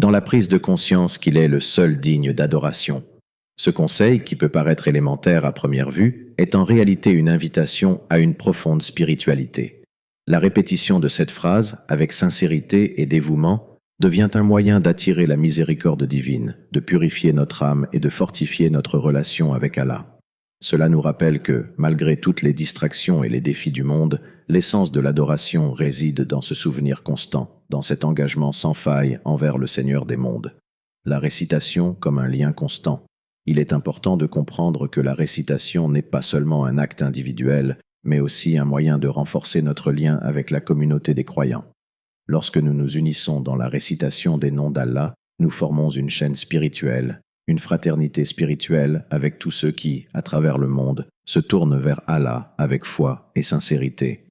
dans la prise de conscience qu'il est le seul digne d'adoration. Ce conseil, qui peut paraître élémentaire à première vue, est en réalité une invitation à une profonde spiritualité. La répétition de cette phrase, avec sincérité et dévouement, devient un moyen d'attirer la miséricorde divine, de purifier notre âme et de fortifier notre relation avec Allah. Cela nous rappelle que, malgré toutes les distractions et les défis du monde, l'essence de l'adoration réside dans ce souvenir constant, dans cet engagement sans faille envers le Seigneur des mondes. La récitation comme un lien constant. Il est important de comprendre que la récitation n'est pas seulement un acte individuel, mais aussi un moyen de renforcer notre lien avec la communauté des croyants. Lorsque nous nous unissons dans la récitation des noms d'Allah, nous formons une chaîne spirituelle, une fraternité spirituelle avec tous ceux qui, à travers le monde, se tournent vers Allah avec foi et sincérité.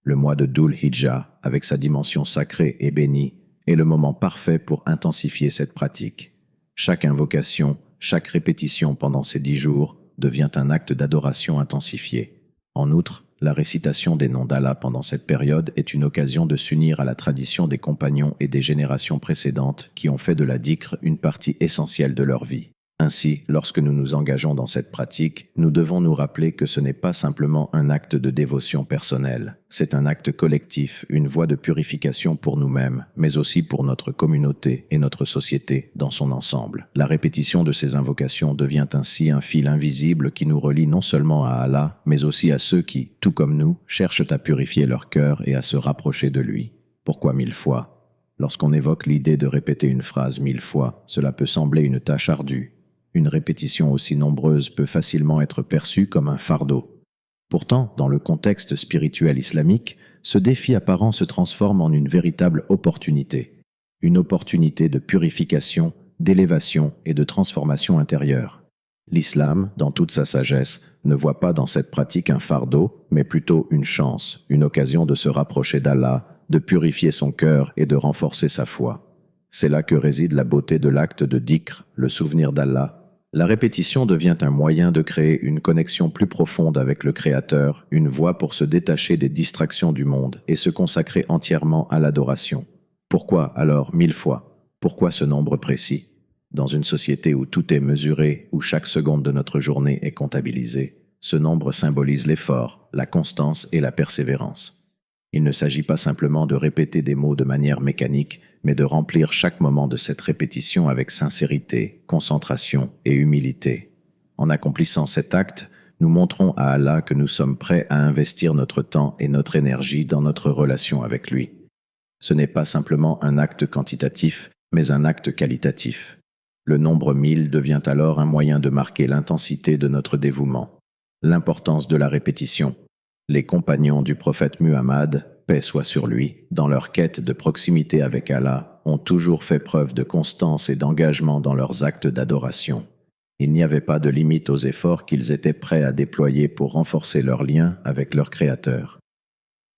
Le mois de Dhul Hijjah, avec sa dimension sacrée et bénie, est le moment parfait pour intensifier cette pratique. Chaque invocation, chaque répétition pendant ces 10 jours devient un acte d'adoration intensifié. En outre, la récitation des noms d'Allah pendant cette période est une occasion de s'unir à la tradition des compagnons et des générations précédentes qui ont fait de la dhikr une partie essentielle de leur vie. Ainsi, lorsque nous nous engageons dans cette pratique, nous devons nous rappeler que ce n'est pas simplement un acte de dévotion personnelle, c'est un acte collectif, une voie de purification pour nous-mêmes, mais aussi pour notre communauté et notre société dans son ensemble. La répétition de ces invocations devient ainsi un fil invisible qui nous relie non seulement à Allah, mais aussi à ceux qui, tout comme nous, cherchent à purifier leur cœur et à se rapprocher de lui. Pourquoi 1000 fois? Lorsqu'on évoque l'idée de répéter une phrase 1000 fois, cela peut sembler une tâche ardue. Une répétition aussi nombreuse peut facilement être perçue comme un fardeau. Pourtant, dans le contexte spirituel islamique, ce défi apparent se transforme en une véritable opportunité. Une opportunité de purification, d'élévation et de transformation intérieure. L'islam, dans toute sa sagesse, ne voit pas dans cette pratique un fardeau, mais plutôt une chance, une occasion de se rapprocher d'Allah, de purifier son cœur et de renforcer sa foi. C'est là que réside la beauté de l'acte de dhikr, le souvenir d'Allah. La répétition devient un moyen de créer une connexion plus profonde avec le Créateur, une voie pour se détacher des distractions du monde et se consacrer entièrement à l'adoration. Pourquoi alors 1000 fois? Pourquoi ce nombre précis? Dans une société où tout est mesuré, où chaque seconde de notre journée est comptabilisée, ce nombre symbolise l'effort, la constance et la persévérance. Il ne s'agit pas simplement de répéter des mots de manière mécanique, mais de remplir chaque moment de cette répétition avec sincérité, concentration et humilité. En accomplissant cet acte, nous montrons à Allah que nous sommes prêts à investir notre temps et notre énergie dans notre relation avec lui. Ce n'est pas simplement un acte quantitatif, mais un acte qualitatif. Le nombre 1000 devient alors un moyen de marquer l'intensité de notre dévouement, l'importance de la répétition. Les compagnons du prophète Muhammad, paix soit sur lui, dans leur quête de proximité avec Allah, ont toujours fait preuve de constance et d'engagement dans leurs actes d'adoration. Il n'y avait pas de limite aux efforts qu'ils étaient prêts à déployer pour renforcer leur lien avec leur Créateur.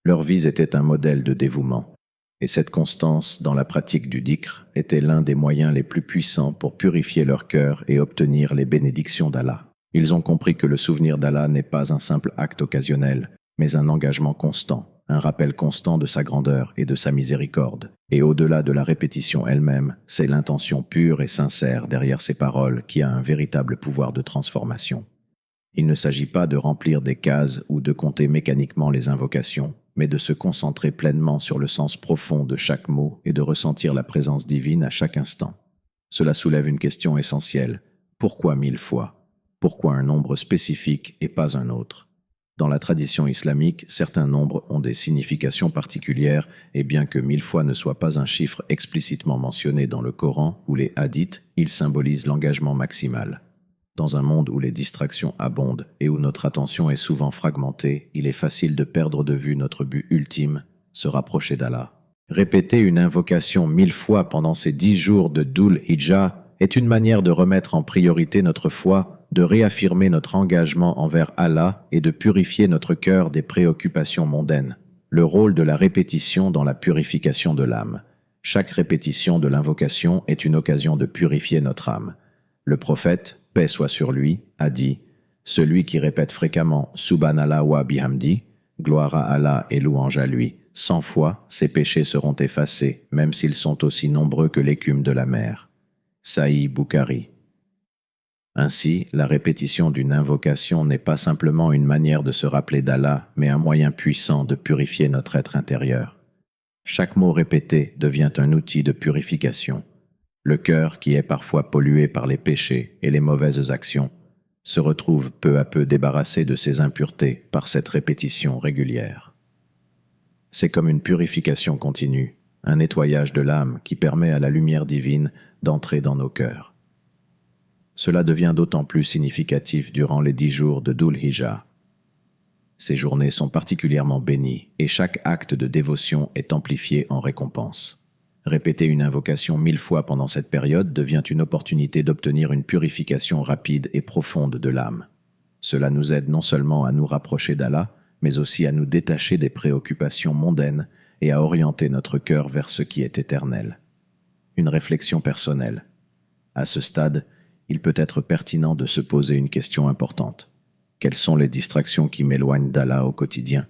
Leur vie était un modèle de dévouement, et cette constance dans la pratique du dhikr était l'un des moyens les plus puissants pour purifier leur cœur et obtenir les bénédictions d'Allah. Ils ont compris que le souvenir d'Allah n'est pas un simple acte occasionnel, mais un engagement constant, un rappel constant de sa grandeur et de sa miséricorde. Et au-delà de la répétition elle-même, c'est l'intention pure et sincère derrière ces paroles qui a un véritable pouvoir de transformation. Il ne s'agit pas de remplir des cases ou de compter mécaniquement les invocations, mais de se concentrer pleinement sur le sens profond de chaque mot et de ressentir la présence divine à chaque instant. Cela soulève une question essentielle. Pourquoi 1000 fois? Pourquoi un nombre spécifique et pas un autre? Dans la tradition islamique, certains nombres ont des significations particulières et bien que 1000 fois ne soit pas un chiffre explicitement mentionné dans le Coran ou les hadiths, il symbolise l'engagement maximal. Dans un monde où les distractions abondent et où notre attention est souvent fragmentée, il est facile de perdre de vue notre but ultime, se rapprocher d'Allah. Répéter une invocation 1000 fois pendant ces 10 jours de Dhul Hijjah est une manière de remettre en priorité notre foi, de réaffirmer notre engagement envers Allah et de purifier notre cœur des préoccupations mondaines. Le rôle de la répétition dans la purification de l'âme. Chaque répétition de l'invocation est une occasion de purifier notre âme. Le prophète, paix soit sur lui, a dit « Celui qui répète fréquemment Subhanallah wa bihamdi, Gloire à Allah et louange à lui. 100 fois, ses péchés seront effacés, même s'ils sont aussi nombreux que l'écume de la mer. Sahih Bukhari. Ainsi, la répétition d'une invocation n'est pas simplement une manière de se rappeler d'Allah, mais un moyen puissant de purifier notre être intérieur. Chaque mot répété devient un outil de purification. Le cœur, qui est parfois pollué par les péchés et les mauvaises actions, se retrouve peu à peu débarrassé de ses impuretés par cette répétition régulière. C'est comme une purification continue, un nettoyage de l'âme qui permet à la lumière divine d'entrer dans nos cœurs. Cela devient d'autant plus significatif durant les 10 jours de Dhul Hijjah. Ces journées sont particulièrement bénies et chaque acte de dévotion est amplifié en récompense. Répéter une invocation 1000 fois pendant cette période devient une opportunité d'obtenir une purification rapide et profonde de l'âme. Cela nous aide non seulement à nous rapprocher d'Allah, mais aussi à nous détacher des préoccupations mondaines et à orienter notre cœur vers ce qui est éternel. Une réflexion personnelle. À ce stade, il peut être pertinent de se poser une question importante. Quelles sont les distractions qui m'éloignent d'Allah au quotidien?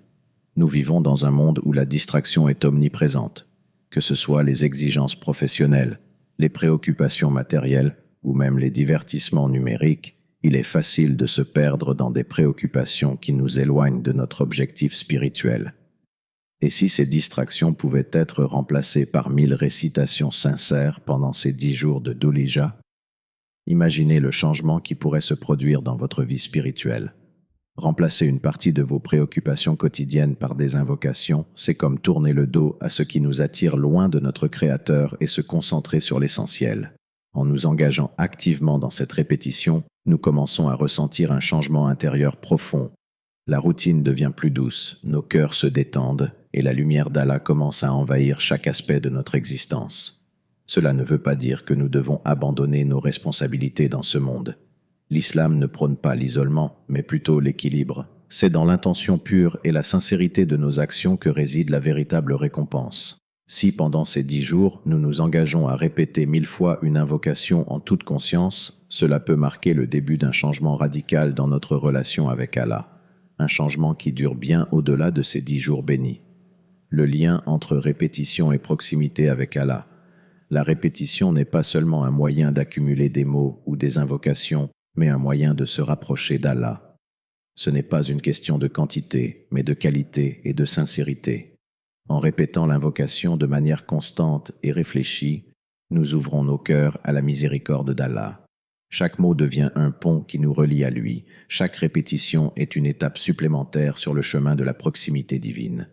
Nous vivons dans un monde où la distraction est omniprésente, que ce soit les exigences professionnelles, les préoccupations matérielles ou même les divertissements numériques. Il est facile de se perdre dans des préoccupations qui nous éloignent de notre objectif spirituel. Et si ces distractions pouvaient être remplacées par 1000 récitations sincères pendant ces 10 jours de Dhul Hijjah, imaginez le changement qui pourrait se produire dans votre vie spirituelle. Remplacer une partie de vos préoccupations quotidiennes par des invocations, c'est comme tourner le dos à ce qui nous attire loin de notre Créateur et se concentrer sur l'essentiel. En nous engageant activement dans cette répétition, nous commençons à ressentir un changement intérieur profond. La routine devient plus douce, nos cœurs se détendent et la lumière d'Allah commence à envahir chaque aspect de notre existence. Cela ne veut pas dire que nous devons abandonner nos responsabilités dans ce monde. L'islam ne prône pas l'isolement, mais plutôt l'équilibre. C'est dans l'intention pure et la sincérité de nos actions que réside la véritable récompense. Si pendant ces 10 jours, nous nous engageons à répéter 1000 fois une invocation en toute conscience, cela peut marquer le début d'un changement radical dans notre relation avec Allah. Un changement qui dure bien au-delà de ces 10 jours bénis. Le lien entre répétition et proximité avec Allah. La répétition n'est pas seulement un moyen d'accumuler des mots ou des invocations, mais un moyen de se rapprocher d'Allah. Ce n'est pas une question de quantité, mais de qualité et de sincérité. En répétant l'invocation de manière constante et réfléchie, nous ouvrons nos cœurs à la miséricorde d'Allah. Chaque mot devient un pont qui nous relie à lui. Chaque répétition est une étape supplémentaire sur le chemin de la proximité divine.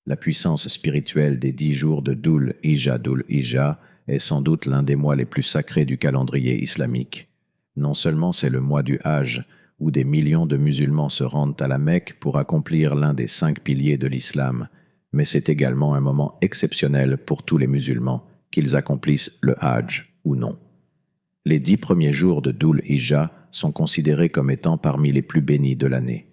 La puissance spirituelle des 10 jours de Dhul Hijjah est sans doute l'un des mois les plus sacrés du calendrier islamique. Non seulement c'est le mois du Hajj, où des millions de musulmans se rendent à la Mecque pour accomplir l'un des 5 piliers de l'islam, mais c'est également un moment exceptionnel pour tous les musulmans, qu'ils accomplissent le Hajj ou non. Les 10 premiers jours de Dhul Hijjah sont considérés comme étant parmi les plus bénis de l'année.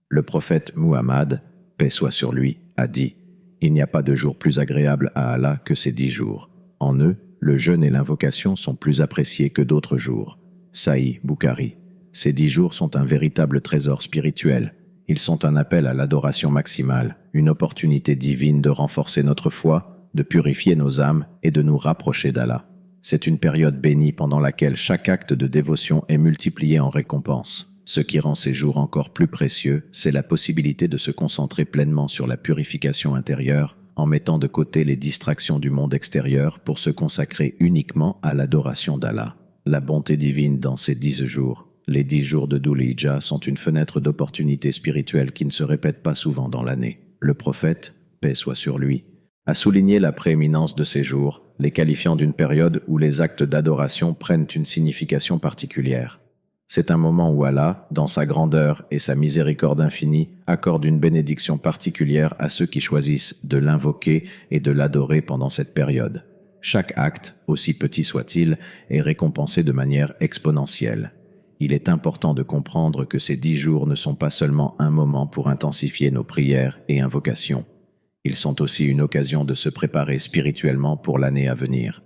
Le prophète Muhammad, paix soit sur lui, a dit « Il n'y a pas de jour plus agréable à Allah que ces 10 jours. En eux, le jeûne et l'invocation sont plus appréciés que d'autres jours. » Sahih Bukhari. Ces 10 jours sont un véritable trésor spirituel. Ils sont un appel à l'adoration maximale, une opportunité divine de renforcer notre foi, de purifier nos âmes et de nous rapprocher d'Allah. C'est une période bénie pendant laquelle chaque acte de dévotion est multiplié en récompense. Ce qui rend ces jours encore plus précieux, c'est la possibilité de se concentrer pleinement sur la purification intérieure, en mettant de côté les distractions du monde extérieur pour se consacrer uniquement à l'adoration d'Allah. La bonté divine dans ces 10 jours. Les 10 jours de Dhul Hijjah sont une fenêtre d'opportunité spirituelle qui ne se répète pas souvent dans l'année. Le prophète, paix soit sur lui, a souligné la prééminence de ces jours, les qualifiant d'une période où les actes d'adoration prennent une signification particulière. C'est un moment où Allah, dans sa grandeur et sa miséricorde infinie, accorde une bénédiction particulière à ceux qui choisissent de l'invoquer et de l'adorer pendant cette période. Chaque acte, aussi petit soit-il, est récompensé de manière exponentielle. Il est important de comprendre que ces 10 jours ne sont pas seulement un moment pour intensifier nos prières et invocations. Ils sont aussi une occasion de se préparer spirituellement pour l'année à venir.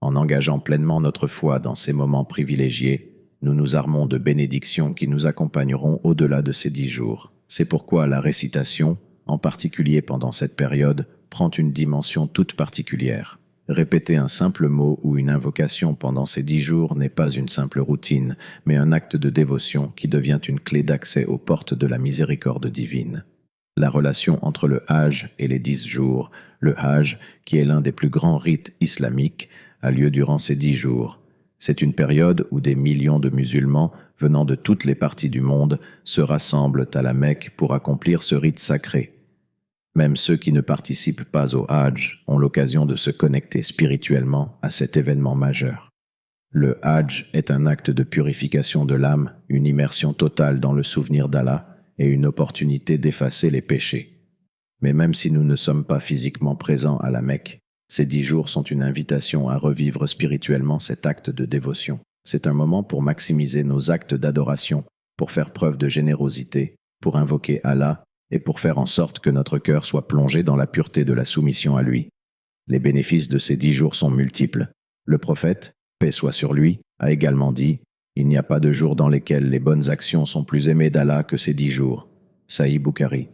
En engageant pleinement notre foi dans ces moments privilégiés, Nous nous armons de bénédictions qui nous accompagneront au-delà de ces 10 jours. C'est pourquoi la récitation, en particulier pendant cette période, prend une dimension toute particulière. Répéter un simple mot ou une invocation pendant ces 10 jours n'est pas une simple routine, mais un acte de dévotion qui devient une clé d'accès aux portes de la miséricorde divine. La relation entre le Hajj et les 10 jours, le Hajj, qui est l'un des plus grands rites islamiques, a lieu durant ces 10 jours. C'est une période où des millions de musulmans venant de toutes les parties du monde se rassemblent à la Mecque pour accomplir ce rite sacré. Même ceux qui ne participent pas au Hajj ont l'occasion de se connecter spirituellement à cet événement majeur. Le Hajj est un acte de purification de l'âme, une immersion totale dans le souvenir d'Allah et une opportunité d'effacer les péchés. Mais même si nous ne sommes pas physiquement présents à la Mecque, ces 10 jours sont une invitation à revivre spirituellement cet acte de dévotion. C'est un moment pour maximiser nos actes d'adoration, pour faire preuve de générosité, pour invoquer Allah et pour faire en sorte que notre cœur soit plongé dans la pureté de la soumission à lui. Les bénéfices de ces 10 jours sont multiples. Le prophète, paix soit sur lui, a également dit « Il n'y a pas de jour dans lesquels les bonnes actions sont plus aimées d'Allah que ces 10 jours. » Sahih Bukhari.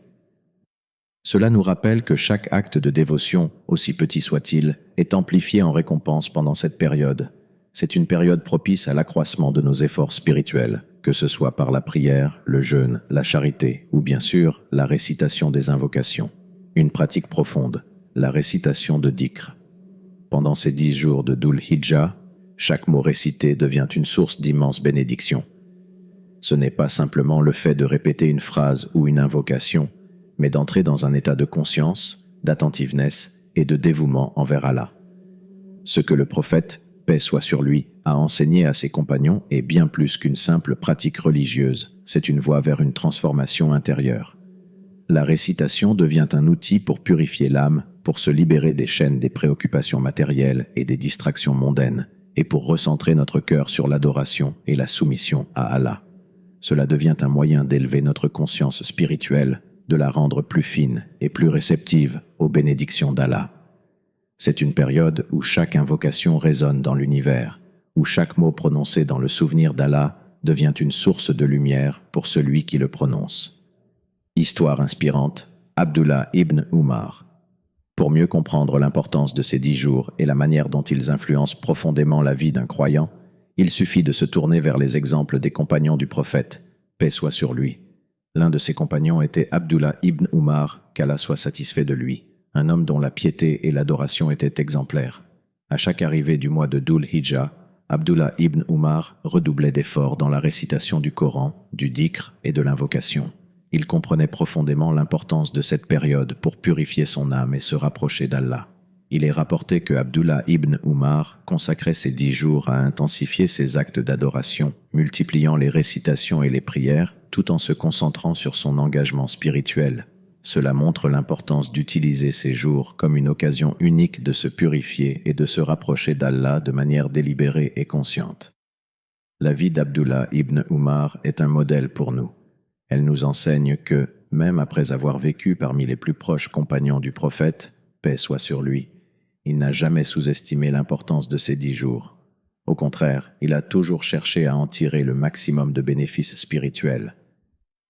Cela nous rappelle que chaque acte de dévotion, aussi petit soit-il, est amplifié en récompense pendant cette période. C'est une période propice à l'accroissement de nos efforts spirituels, que ce soit par la prière, le jeûne, la charité ou bien sûr la récitation des invocations. Une pratique profonde, la récitation de dhikr. Pendant ces 10 jours de Dhul Hijjah, chaque mot récité devient une source d'immenses bénédictions. Ce n'est pas simplement le fait de répéter une phrase ou une invocation, mais d'entrer dans un état de conscience, d'attentiveness et de dévouement envers Allah. Ce que le prophète, paix soit sur lui, a enseigné à ses compagnons est bien plus qu'une simple pratique religieuse, c'est une voie vers une transformation intérieure. La récitation devient un outil pour purifier l'âme, pour se libérer des chaînes des préoccupations matérielles et des distractions mondaines, et pour recentrer notre cœur sur l'adoration et la soumission à Allah. Cela devient un moyen d'élever notre conscience spirituelle, de la rendre plus fine et plus réceptive aux bénédictions d'Allah. C'est une période où chaque invocation résonne dans l'univers, où chaque mot prononcé dans le souvenir d'Allah devient une source de lumière pour celui qui le prononce. Histoire inspirante, Abdullah ibn Umar. Pour mieux comprendre l'importance de ces 10 jours et la manière dont ils influencent profondément la vie d'un croyant, il suffit de se tourner vers les exemples des compagnons du prophète, paix soit sur lui. L'un de ses compagnons était Abdullah ibn Umar, qu'Allah soit satisfait de lui, un homme dont la piété et l'adoration étaient exemplaires. À chaque arrivée du mois de Dhul Hijjah, Abdullah ibn Umar redoublait d'efforts dans la récitation du Coran, du dhikr et de l'invocation. Il comprenait profondément l'importance de cette période pour purifier son âme et se rapprocher d'Allah. Il est rapporté que Abdullah ibn Umar consacrait ces 10 jours à intensifier ses actes d'adoration, multipliant les récitations et les prières, tout en se concentrant sur son engagement spirituel. Cela montre l'importance d'utiliser ces jours comme une occasion unique de se purifier et de se rapprocher d'Allah de manière délibérée et consciente. La vie d'Abdullah ibn Umar est un modèle pour nous. Elle nous enseigne que, même après avoir vécu parmi les plus proches compagnons du prophète, paix soit sur lui, il n'a jamais sous-estimé l'importance de ces 10 jours. Au contraire, il a toujours cherché à en tirer le maximum de bénéfices spirituels.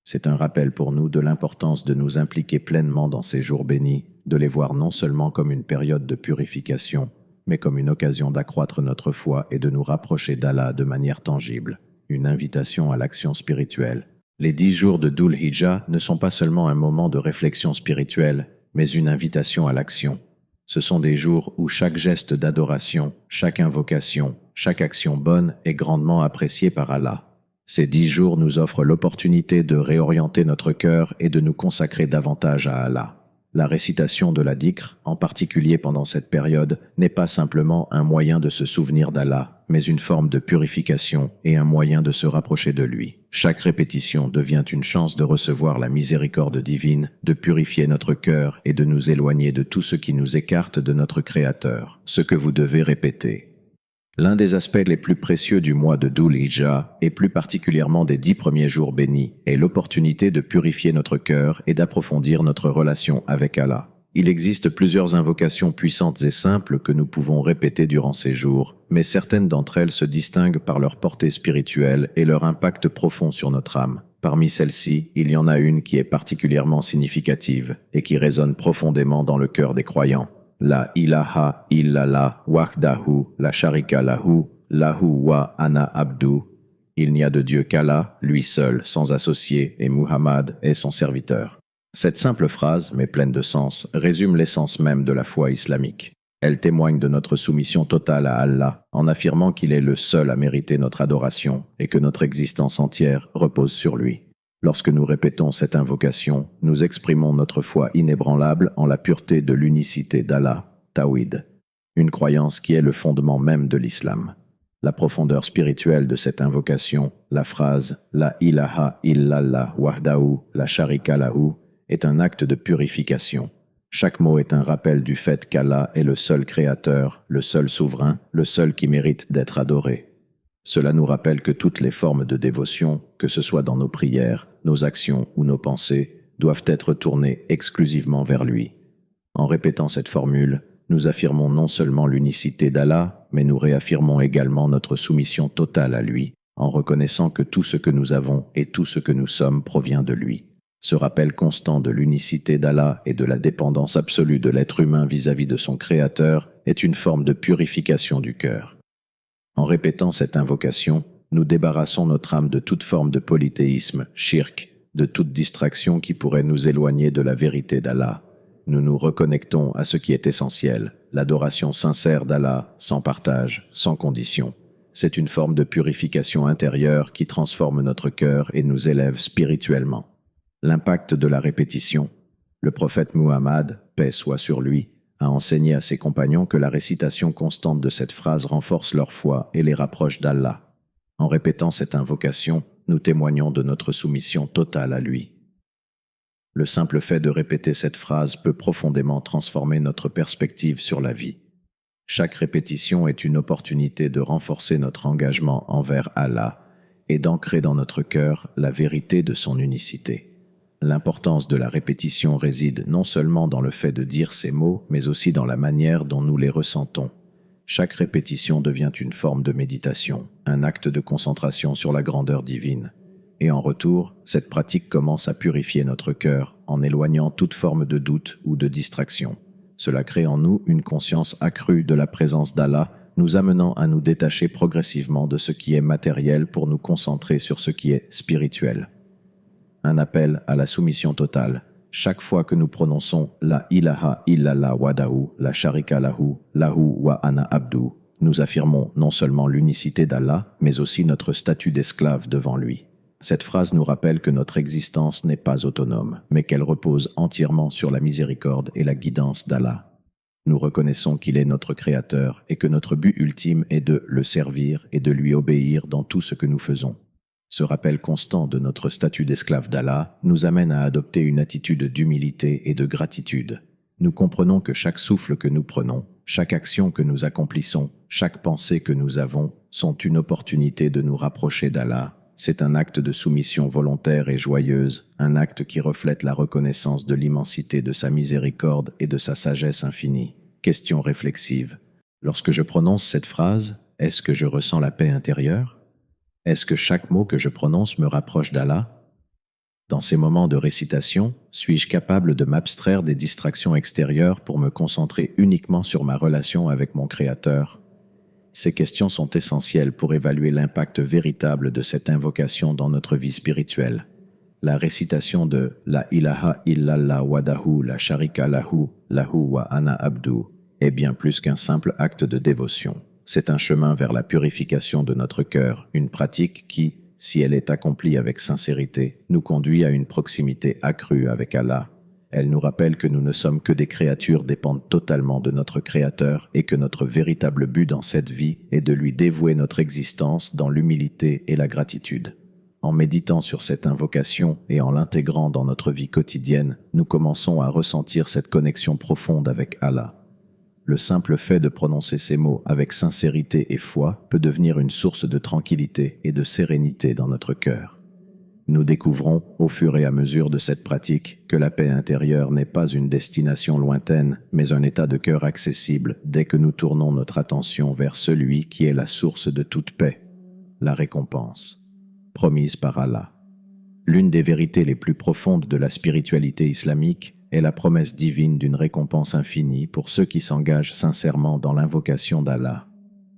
C'est un rappel pour nous de l'importance de nous impliquer pleinement dans ces jours bénis, de les voir non seulement comme une période de purification, mais comme une occasion d'accroître notre foi et de nous rapprocher d'Allah de manière tangible, une invitation à l'action spirituelle. Les 10 jours de Dhul Hijjah ne sont pas seulement un moment de réflexion spirituelle, mais une invitation à l'action. Ce sont des jours où chaque geste d'adoration, chaque invocation, chaque action bonne est grandement appréciée par Allah. Ces 10 jours nous offrent l'opportunité de réorienter notre cœur et de nous consacrer davantage à Allah. La récitation de la dhikr, en particulier pendant cette période, n'est pas simplement un moyen de se souvenir d'Allah, mais une forme de purification et un moyen de se rapprocher de lui. Chaque répétition devient une chance de recevoir la miséricorde divine, de purifier notre cœur et de nous éloigner de tout ce qui nous écarte de notre Créateur. Ce que vous devez répéter. L'un des aspects les plus précieux du mois de Dhul Hijjah, et plus particulièrement des 10 premiers jours bénis, est l'opportunité de purifier notre cœur et d'approfondir notre relation avec Allah. Il existe plusieurs invocations puissantes et simples que nous pouvons répéter durant ces jours, mais certaines d'entre elles se distinguent par leur portée spirituelle et leur impact profond sur notre âme. Parmi celles-ci, il y en a une qui est particulièrement significative et qui résonne profondément dans le cœur des croyants. La ilaha illallah wahdahu la sharika lahu lahu wa ana abdu. Il n'y a de Dieu qu'Allah, lui seul, sans associé, et Muhammad est son serviteur. Cette simple phrase, mais pleine de sens, résume l'essence même de la foi islamique. Elle témoigne de notre soumission totale à Allah, en affirmant qu'il est le seul à mériter notre adoration et que notre existence entière repose sur lui. Lorsque nous répétons cette invocation, nous exprimons notre foi inébranlable en la pureté de l'unicité d'Allah, Tawhid, une croyance qui est le fondement même de l'islam. La profondeur spirituelle de cette invocation, la phrase « La ilaha illallah wahdahu la sharika lahu » est un acte de purification. Chaque mot est un rappel du fait qu'Allah est le seul créateur, le seul souverain, le seul qui mérite d'être adoré. Cela nous rappelle que toutes les formes de dévotion, que ce soit dans nos prières, nos actions ou nos pensées, doivent être tournées exclusivement vers lui. En répétant cette formule, nous affirmons non seulement l'unicité d'Allah, mais nous réaffirmons également notre soumission totale à lui, en reconnaissant que tout ce que nous avons et tout ce que nous sommes provient de lui. Ce rappel constant de l'unicité d'Allah et de la dépendance absolue de l'être humain vis-à-vis de son Créateur est une forme de purification du cœur. En répétant cette invocation, nous débarrassons notre âme de toute forme de polythéisme, shirk, de toute distraction qui pourrait nous éloigner de la vérité d'Allah. Nous nous reconnectons à ce qui est essentiel, l'adoration sincère d'Allah, sans partage, sans condition. C'est une forme de purification intérieure qui transforme notre cœur et nous élève spirituellement. L'impact de la répétition. Le prophète Muhammad, paix soit sur lui, a enseigné à ses compagnons que la récitation constante de cette phrase renforce leur foi et les rapproche d'Allah. En répétant cette invocation, nous témoignons de notre soumission totale à lui. Le simple fait de répéter cette phrase peut profondément transformer notre perspective sur la vie. Chaque répétition est une opportunité de renforcer notre engagement envers Allah et d'ancrer dans notre cœur la vérité de son unicité. L'importance de la répétition réside non seulement dans le fait de dire ces mots, mais aussi dans la manière dont nous les ressentons. Chaque répétition devient une forme de méditation, un acte de concentration sur la grandeur divine. Et en retour, cette pratique commence à purifier notre cœur en éloignant toute forme de doute ou de distraction. Cela crée en nous une conscience accrue de la présence d'Allah, nous amenant à nous détacher progressivement de ce qui est matériel pour nous concentrer sur ce qui est spirituel. Un appel à la soumission totale. Chaque fois que nous prononçons la ilaha illallah wahdahu la sharika lahu lahu wa ana abdu, nous affirmons non seulement l'unicité d'Allah, mais aussi notre statut d'esclave devant lui. Cette phrase nous rappelle que notre existence n'est pas autonome, mais qu'elle repose entièrement sur la miséricorde et la guidance d'Allah. Nous reconnaissons qu'il est notre Créateur et que notre but ultime est de le servir et de lui obéir dans tout ce que nous faisons. Ce rappel constant de notre statut d'esclave d'Allah nous amène à adopter une attitude d'humilité et de gratitude. Nous comprenons que chaque souffle que nous prenons, chaque action que nous accomplissons, chaque pensée que nous avons sont une opportunité de nous rapprocher d'Allah. C'est un acte de soumission volontaire et joyeuse, un acte qui reflète la reconnaissance de l'immensité de sa miséricorde et de sa sagesse infinie. Question réflexive. Lorsque je prononce cette phrase, est-ce que je ressens la paix intérieure ? Est-ce que chaque mot que je prononce me rapproche d'Allah ? Dans ces moments de récitation, suis-je capable de m'abstraire des distractions extérieures pour me concentrer uniquement sur ma relation avec mon Créateur ? Ces questions sont essentielles pour évaluer l'impact véritable de cette invocation dans notre vie spirituelle. La récitation de La ilaha illallah wahdahu la sharika lahu lahu wa ana abdu est bien plus qu'un simple acte de dévotion. C'est un chemin vers la purification de notre cœur, une pratique qui, si elle est accomplie avec sincérité, nous conduit à une proximité accrue avec Allah. Elle nous rappelle que nous ne sommes que des créatures dépendant totalement de notre Créateur et que notre véritable but dans cette vie est de lui dévouer notre existence dans l'humilité et la gratitude. En méditant sur cette invocation et en l'intégrant dans notre vie quotidienne, nous commençons à ressentir cette connexion profonde avec Allah. Le simple fait de prononcer ces mots avec sincérité et foi peut devenir une source de tranquillité et de sérénité dans notre cœur. Nous découvrons, au fur et à mesure de cette pratique, que la paix intérieure n'est pas une destination lointaine, mais un état de cœur accessible dès que nous tournons notre attention vers celui qui est la source de toute paix, la récompense, promise par Allah. L'une des vérités les plus profondes de la spiritualité islamique est la promesse divine d'une récompense infinie pour ceux qui s'engagent sincèrement dans l'invocation d'Allah.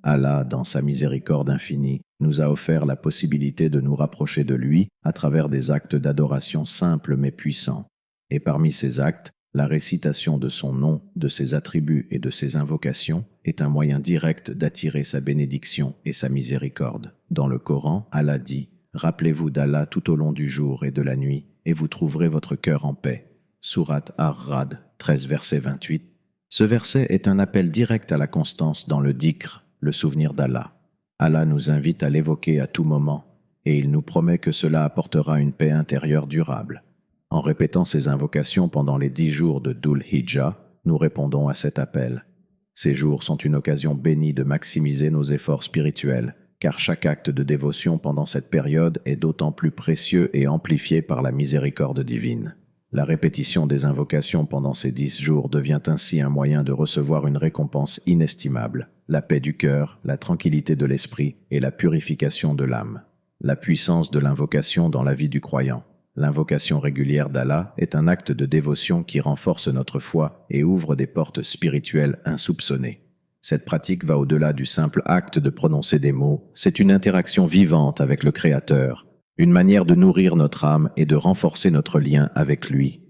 Allah, dans sa miséricorde infinie, nous a offert la possibilité de nous rapprocher de lui à travers des actes d'adoration simples mais puissants. Et parmi ces actes, la récitation de son nom, de ses attributs et de ses invocations est un moyen direct d'attirer sa bénédiction et sa miséricorde. Dans le Coran, Allah dit « Rappelez-vous d'Allah tout au long du jour et de la nuit, et vous trouverez votre cœur en paix. » Sourate Ar-Ra'd 13, verset 28. Ce verset est un appel direct à la constance dans le dhikr, le souvenir d'Allah. Allah nous invite à l'évoquer à tout moment, et il nous promet que cela apportera une paix intérieure durable. En répétant ces invocations pendant les 10 jours de Dhul Hijjah, nous répondons à cet appel. Ces jours sont une occasion bénie de maximiser nos efforts spirituels, car chaque acte de dévotion pendant cette période est d'autant plus précieux et amplifié par la miséricorde divine. La répétition des invocations pendant ces 10 jours devient ainsi un moyen de recevoir une récompense inestimable, la paix du cœur, la tranquillité de l'esprit et la purification de l'âme. La puissance de l'invocation dans la vie du croyant. L'invocation régulière d'Allah est un acte de dévotion qui renforce notre foi et ouvre des portes spirituelles insoupçonnées. Cette pratique va au-delà du simple acte de prononcer des mots, c'est une interaction vivante avec le Créateur, une manière de nourrir notre âme et de renforcer notre lien avec lui.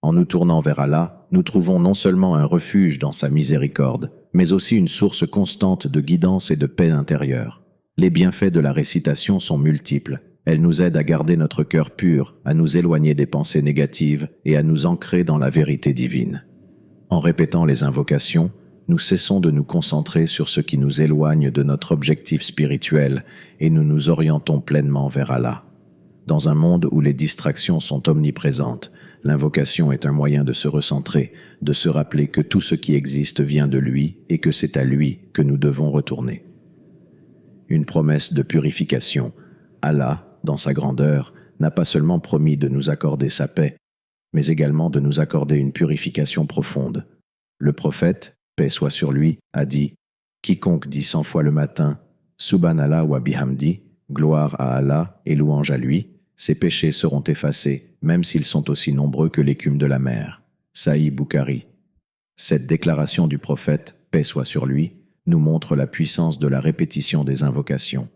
En nous tournant vers Allah, nous trouvons non seulement un refuge dans sa miséricorde, mais aussi une source constante de guidance et de paix intérieure. Les bienfaits de la récitation sont multiples. Elle nous aide à garder notre cœur pur, à nous éloigner des pensées négatives et à nous ancrer dans la vérité divine. En répétant les invocations, nous cessons de nous concentrer sur ce qui nous éloigne de notre objectif spirituel et nous nous orientons pleinement vers Allah. Dans un monde où les distractions sont omniprésentes, l'invocation est un moyen de se recentrer, de se rappeler que tout ce qui existe vient de lui et que c'est à lui que nous devons retourner. Une promesse de purification. Allah, dans sa grandeur, n'a pas seulement promis de nous accorder sa paix, mais également de nous accorder une purification profonde. Le prophète, paix soit sur lui, a dit « Quiconque dit 100 fois le matin « Subhanallah wa bihamdi » gloire à Allah et louange à lui, ses péchés seront effacés, même s'ils sont aussi nombreux que l'écume de la mer. Sahih Bukhari. Cette déclaration du prophète, paix soit sur lui, nous montre la puissance de la répétition des invocations.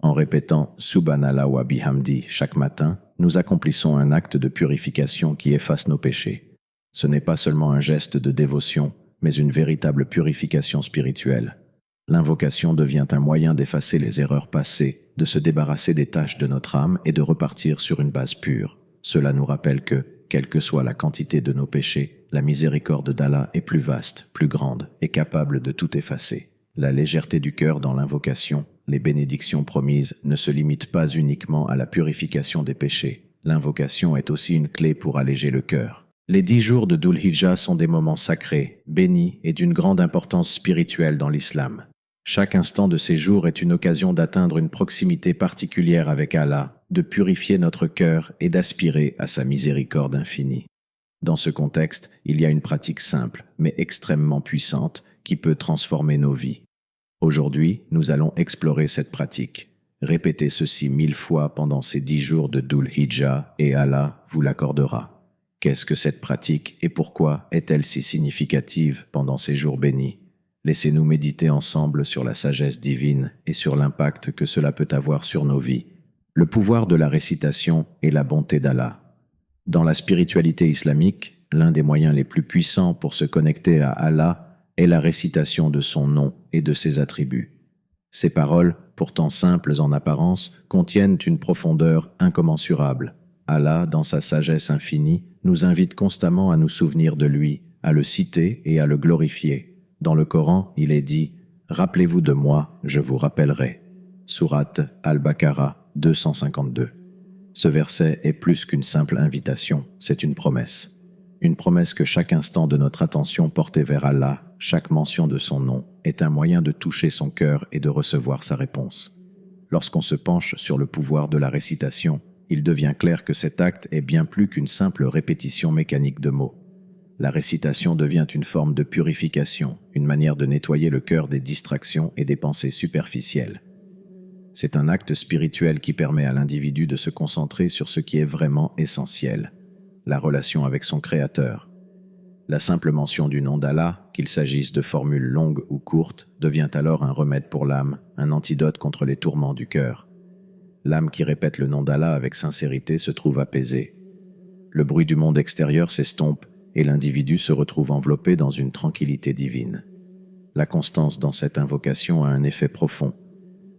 En répétant Subhanallah wa bihamdi chaque matin, nous accomplissons un acte de purification qui efface nos péchés. Ce n'est pas seulement un geste de dévotion, mais une véritable purification spirituelle. L'invocation devient un moyen d'effacer les erreurs passées, de se débarrasser des tâches de notre âme et de repartir sur une base pure. Cela nous rappelle que, quelle que soit la quantité de nos péchés, la miséricorde d'Allah est plus vaste, plus grande et capable de tout effacer. La légèreté du cœur dans l'invocation, les bénédictions promises ne se limitent pas uniquement à la purification des péchés. L'invocation est aussi une clé pour alléger le cœur. Les 10 jours de Dhul Hijjah sont des moments sacrés, bénis et d'une grande importance spirituelle dans l'islam. Chaque instant de ces jours est une occasion d'atteindre une proximité particulière avec Allah, de purifier notre cœur et d'aspirer à sa miséricorde infinie. Dans ce contexte, il y a une pratique simple, mais extrêmement puissante, qui peut transformer nos vies. Aujourd'hui, nous allons explorer cette pratique. Répétez ceci 1000 fois pendant ces 10 jours de Dhul Hijjah et Allah vous l'accordera. Qu'est-ce que cette pratique et pourquoi est-elle si significative pendant ces jours bénis? Laissez-nous méditer ensemble sur la sagesse divine et sur l'impact que cela peut avoir sur nos vies. Le pouvoir de la récitation et la bonté d'Allah. Dans la spiritualité islamique, l'un des moyens les plus puissants pour se connecter à Allah est la récitation de son nom et de ses attributs. Ces paroles, pourtant simples en apparence, contiennent une profondeur incommensurable. Allah, dans sa sagesse infinie, nous invite constamment à nous souvenir de lui, à le citer et à le glorifier. Dans le Coran, il est dit « Rappelez-vous de moi, je vous rappellerai » Sourate Al-Baqarah 252. Ce verset est plus qu'une simple invitation, c'est une promesse. Une promesse que chaque instant de notre attention portée vers Allah, chaque mention de son nom, est un moyen de toucher son cœur et de recevoir sa réponse. Lorsqu'on se penche sur le pouvoir de la récitation, il devient clair que cet acte est bien plus qu'une simple répétition mécanique de mots. La récitation devient une forme de purification, une manière de nettoyer le cœur des distractions et des pensées superficielles. C'est un acte spirituel qui permet à l'individu de se concentrer sur ce qui est vraiment essentiel, la relation avec son Créateur. La simple mention du nom d'Allah, qu'il s'agisse de formules longues ou courtes, devient alors un remède pour l'âme, un antidote contre les tourments du cœur. L'âme qui répète le nom d'Allah avec sincérité se trouve apaisée. Le bruit du monde extérieur s'estompe et l'individu se retrouve enveloppé dans une tranquillité divine. La constance dans cette invocation a un effet profond.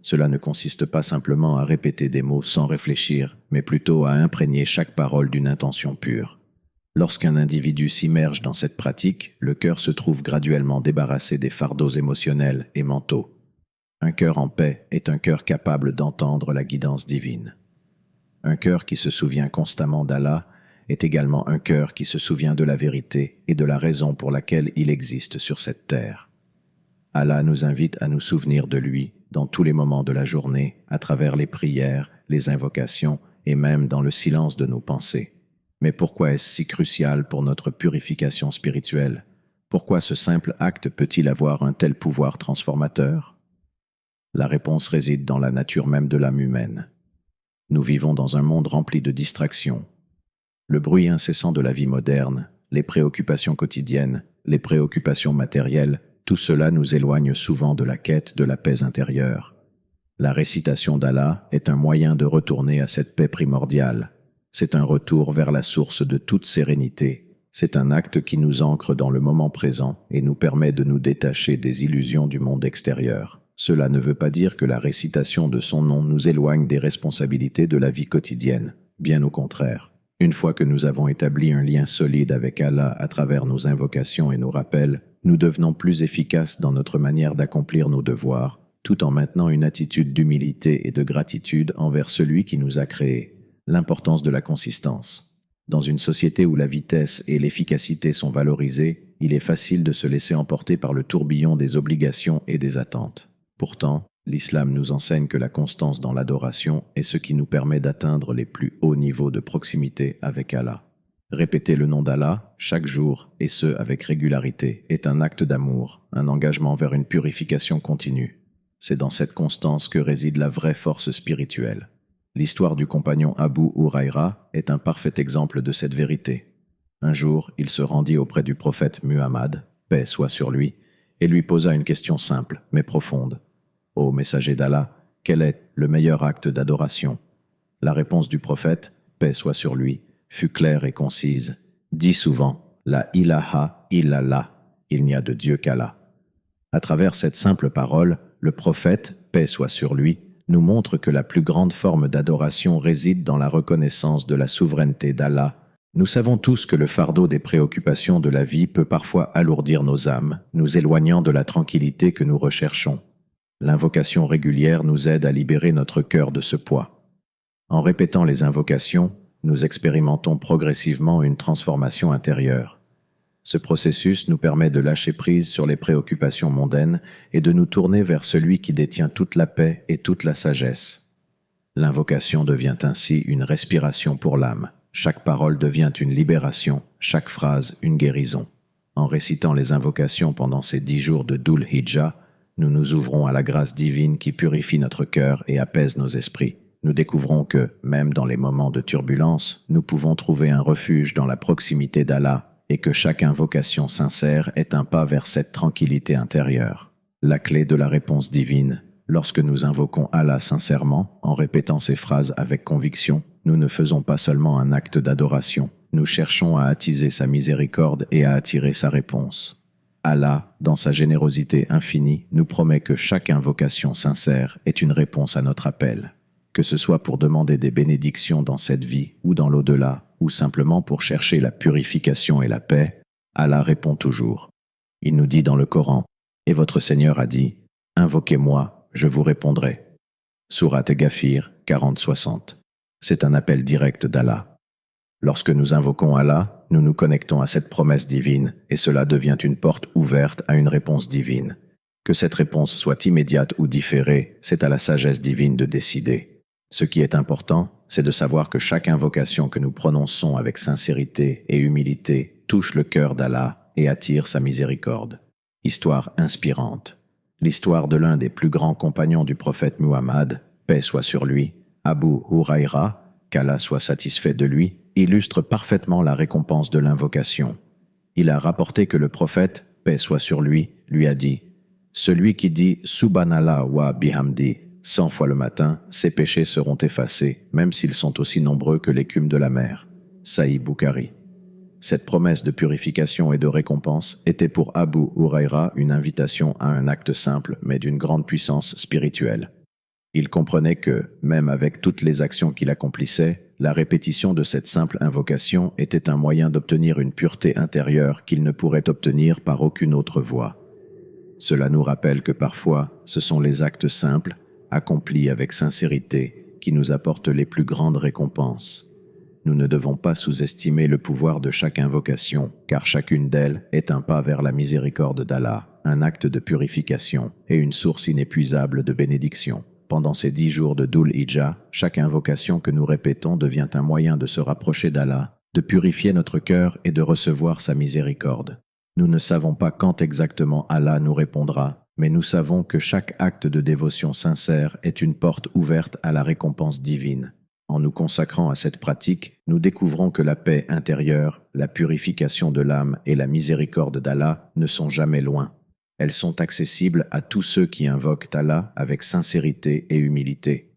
Cela ne consiste pas simplement à répéter des mots sans réfléchir, mais plutôt à imprégner chaque parole d'une intention pure. Lorsqu'un individu s'immerge dans cette pratique, le cœur se trouve graduellement débarrassé des fardeaux émotionnels et mentaux. Un cœur en paix est un cœur capable d'entendre la guidance divine. Un cœur qui se souvient constamment d'Allah est également un cœur qui se souvient de la vérité et de la raison pour laquelle il existe sur cette terre. Allah nous invite à nous souvenir de lui dans tous les moments de la journée, à travers les prières, les invocations et même dans le silence de nos pensées. Mais pourquoi est-ce si crucial pour notre purification spirituelle? Pourquoi ce simple acte peut-il avoir un tel pouvoir transformateur? La réponse réside dans la nature même de l'âme humaine. Nous vivons dans un monde rempli de distractions. Le bruit incessant de la vie moderne, les préoccupations quotidiennes, les préoccupations matérielles, tout cela nous éloigne souvent de la quête de la paix intérieure. La récitation d'Allah est un moyen de retourner à cette paix primordiale. C'est un retour vers la source de toute sérénité. C'est un acte qui nous ancre dans le moment présent et nous permet de nous détacher des illusions du monde extérieur. Cela ne veut pas dire que la récitation de son nom nous éloigne des responsabilités de la vie quotidienne. Bien au contraire. Une fois que nous avons établi un lien solide avec Allah à travers nos invocations et nos rappels, nous devenons plus efficaces dans notre manière d'accomplir nos devoirs, tout en maintenant une attitude d'humilité et de gratitude envers celui qui nous a créés. L'importance de la consistance. Dans une société où la vitesse et l'efficacité sont valorisées, il est facile de se laisser emporter par le tourbillon des obligations et des attentes. Pourtant, l'islam nous enseigne que la constance dans l'adoration est ce qui nous permet d'atteindre les plus hauts niveaux de proximité avec Allah. Répéter le nom d'Allah, chaque jour, et ce avec régularité, est un acte d'amour, un engagement vers une purification continue. C'est dans cette constance que réside la vraie force spirituelle. L'histoire du compagnon Abu Huraïra est un parfait exemple de cette vérité. Un jour, il se rendit auprès du prophète Muhammad, paix soit sur lui, et lui posa une question simple, mais profonde. « Ô messager d'Allah, quel est le meilleur acte d'adoration ?» La réponse du prophète, paix soit sur lui, fut claire et concise. « Dis souvent, la ilaha illallah, il n'y a de Dieu qu'Allah. » À travers cette simple parole, le prophète, paix soit sur lui, nous montre que la plus grande forme d'adoration réside dans la reconnaissance de la souveraineté d'Allah. Nous savons tous que le fardeau des préoccupations de la vie peut parfois alourdir nos âmes, nous éloignant de la tranquillité que nous recherchons. L'invocation régulière nous aide à libérer notre cœur de ce poids. En répétant les invocations, nous expérimentons progressivement une transformation intérieure. Ce processus nous permet de lâcher prise sur les préoccupations mondaines et de nous tourner vers celui qui détient toute la paix et toute la sagesse. L'invocation devient ainsi une respiration pour l'âme. Chaque parole devient une libération, chaque phrase une guérison. En récitant les invocations pendant ces 10 jours de Dhul Hijjah, nous nous ouvrons à la grâce divine qui purifie notre cœur et apaise nos esprits. Nous découvrons que, même dans les moments de turbulence, nous pouvons trouver un refuge dans la proximité d'Allah et que chaque invocation sincère est un pas vers cette tranquillité intérieure. La clé de la réponse divine. Lorsque nous invoquons Allah sincèrement, en répétant ces phrases avec conviction, nous ne faisons pas seulement un acte d'adoration, nous cherchons à attiser sa miséricorde et à attirer sa réponse. Allah, dans sa générosité infinie, nous promet que chaque invocation sincère est une réponse à notre appel. Que ce soit pour demander des bénédictions dans cette vie ou dans l'au-delà, ou simplement pour chercher la purification et la paix, Allah répond toujours. Il nous dit dans le Coran, « Et votre Seigneur a dit, « Invoquez-moi, je vous répondrai. » Sourate Ghafir 40-60. C'est un appel direct d'Allah. Lorsque nous invoquons Allah, nous nous connectons à cette promesse divine et cela devient une porte ouverte à une réponse divine. Que cette réponse soit immédiate ou différée, c'est à la sagesse divine de décider. Ce qui est important, c'est de savoir que chaque invocation que nous prononçons avec sincérité et humilité touche le cœur d'Allah et attire sa miséricorde. Histoire inspirante. L'histoire de l'un des plus grands compagnons du prophète Muhammad, paix soit sur lui, Abu Huraïra, qu'Allah soit satisfait de lui, illustre parfaitement la récompense de l'invocation. Il a rapporté que le prophète, paix soit sur lui a dit « Celui qui dit Subhanallah wa bihamdi 100 fois le matin, ses péchés seront effacés, même s'ils sont aussi nombreux que l'écume de la mer. » Sahih Bukhari. Cette promesse de purification et de récompense était pour Abu Huraïra une invitation à un acte simple mais d'une grande puissance spirituelle. Il comprenait que, même avec toutes les actions qu'il accomplissait, la répétition de cette simple invocation était un moyen d'obtenir une pureté intérieure qu'il ne pourrait obtenir par aucune autre voie. Cela nous rappelle que parfois, ce sont les actes simples, accomplis avec sincérité, qui nous apportent les plus grandes récompenses. Nous ne devons pas sous-estimer le pouvoir de chaque invocation, car chacune d'elles est un pas vers la miséricorde d'Allah, un acte de purification et une source inépuisable de bénédiction. Pendant ces 10 jours de Dhul Hijjah, chaque invocation que nous répétons devient un moyen de se rapprocher d'Allah, de purifier notre cœur et de recevoir sa miséricorde. Nous ne savons pas quand exactement Allah nous répondra, mais nous savons que chaque acte de dévotion sincère est une porte ouverte à la récompense divine. En nous consacrant à cette pratique, nous découvrons que la paix intérieure, la purification de l'âme et la miséricorde d'Allah ne sont jamais loin. Elles sont accessibles à tous ceux qui invoquent Allah avec sincérité et humilité.